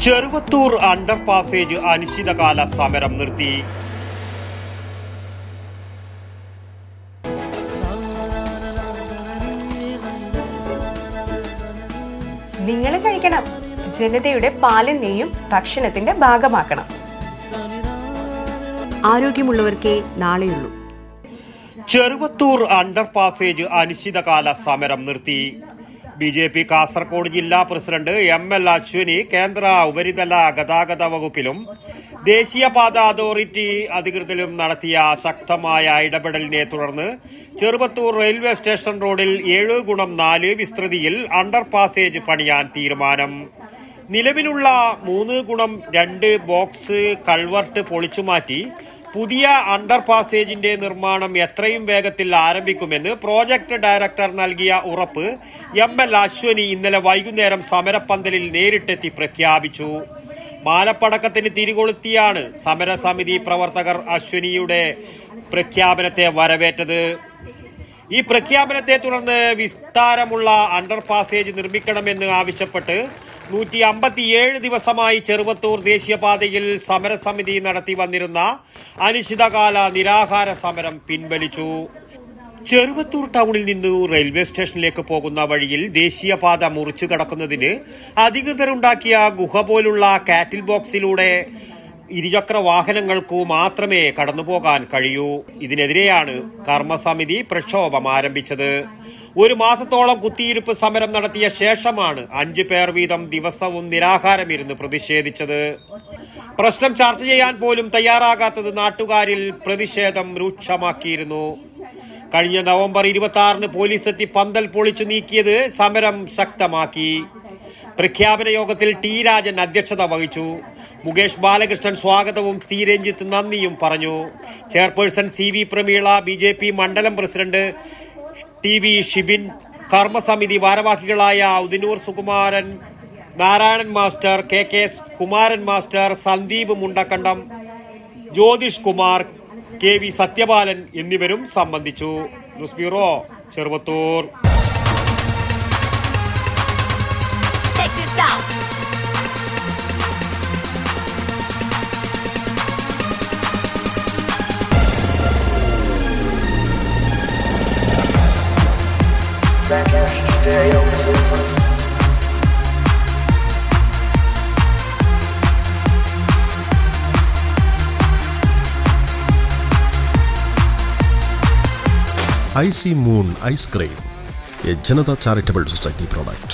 Cheruvathur under passage അനിശ്ചിതകാല സമരം നിർത്തി. നിങ്ങൾ കഴിക്കണം, ജനതയുടെ പാലും നെയ്യും ഭക്ഷണത്തിന്റെ ഭാഗമാക്കണം. ആരോഗ്യമുള്ളവർക്കേ നാളെയുള്ളൂ. ചെറുവത്തൂർ അണ്ടർ പാസേജ് അനിശ്ചിതകാല സമരം നിർത്തി. BJP കാസർഗോഡ് ജില്ലാ പ്രസിഡന്റ് ML അശ്വിനി കേന്ദ്ര ഉപരിതല ഗതാഗത വകുപ്പിലും ദേശീയപാത അതോറിറ്റി അധികൃതരും നടത്തിയ ശക്തമായ ഇടപെടലിനെ തുടർന്ന് ചെറുവത്തൂർ റെയിൽവേ സ്റ്റേഷൻ റോഡിൽ 7x4 വിസ്തൃതിയിൽ അണ്ടർ പാസേജ് പണിയാൻ തീരുമാനം. നിലവിലുള്ള 3x2 ബോക്സ് കൾവർട്ട് പൊളിച്ചുമാറ്റി പുതിയ അണ്ടർ പാസേജിന്റെ നിർമ്മാണം എത്രയും വേഗത്തിൽ ആരംഭിക്കുമെന്ന് പ്രോജക്ട് ഡയറക്ടർ നൽകിയ ഉറപ്പ് ML അശ്വനി ഇന്നലെ വൈകുന്നേരം സമരപ്പന്തലിൽ നേരിട്ടെത്തി പ്രഖ്യാപിച്ചു. മാലപ്പടക്കത്തിന് തിരികൊളുത്തിയാണ് സമരസമിതി പ്രവർത്തകർ അശ്വനിയുടെ പ്രഖ്യാപനത്തെ വരവേറ്റത്. ഈ പ്രഖ്യാപനത്തെ തുടർന്ന് വിസ്താരമുള്ള അണ്ടർ പാസേജ് നിർമ്മിക്കണമെന്ന് ആവശ്യപ്പെട്ട് 157 ദിവസമായി ചെറുവത്തൂർ ദേശീയപാതയിൽ സമരസമിതി നടത്തി വന്നിരുന്ന അനിശ്ചിതകാല നിരാഹാര സമരം പിൻവലിച്ചു. ചെറുവത്തൂർ ടൗണിൽ നിന്ന് റെയിൽവേ സ്റ്റേഷനിലേക്ക് പോകുന്ന വഴിയിൽ ദേശീയപാത മുറിച്ചു കടക്കുന്നതിന് അധികൃതരുണ്ടാക്കിയ ഗുഹ പോലുള്ള കാറ്റിൽ ബോക്സിലൂടെ ഇരുചക്ര വാഹനങ്ങൾക്കു മാത്രമേ കടന്നുപോകാൻ കഴിയൂ. ഇതിനെതിരെയാണ് കർമ്മസമിതി പ്രക്ഷോഭം ആരംഭിച്ചത്. 1 മാസത്തോളം കുത്തിയിരിപ്പ് സമരം നടത്തിയ ശേഷമാണ് 5 പേർ വീതം ദിവസവും നിരാഹാരമിരുന്ന് പ്രതിഷേധിച്ചത്. പ്രശ്നം ചർച്ച ചെയ്യാൻ പോലും തയ്യാറാകാത്തത് നാട്ടുകാരിൽ പ്രതിഷേധം രൂക്ഷമാക്കിയിരുന്നു. കഴിഞ്ഞ നവംബർ 26 പോലീസ് എത്തി പന്തൽ പൊളിച്ചു നീക്കിയത് സമരം ശക്തമാക്കി. പ്രഖ്യാപന യോഗത്തിൽ T രാജൻ അധ്യക്ഷത വഹിച്ചു. മുകേഷ് ബാലകൃഷ്ണൻ സ്വാഗതവും C രഞ്ജിത്ത് നന്ദിയും പറഞ്ഞു. ചെയർപേഴ്സൺ CV പ്രമീള, BJP മണ്ഡലം പ്രസിഡന്റ് TV ഷിബിൻ, കർമ്മസമിതി ഭാരവാഹികളായ Udinur Sukumaran, Narayanan master, KK Kumaran master, Sandeep Mundakkandam, Jyothish Kumar, KV Sathyapalan എന്നിവരും സംബന്ധിച്ചു. News bureau, Cheruvathur. Stereo resistance. I See Moon Ice Cream, a Janata Charitable Society product.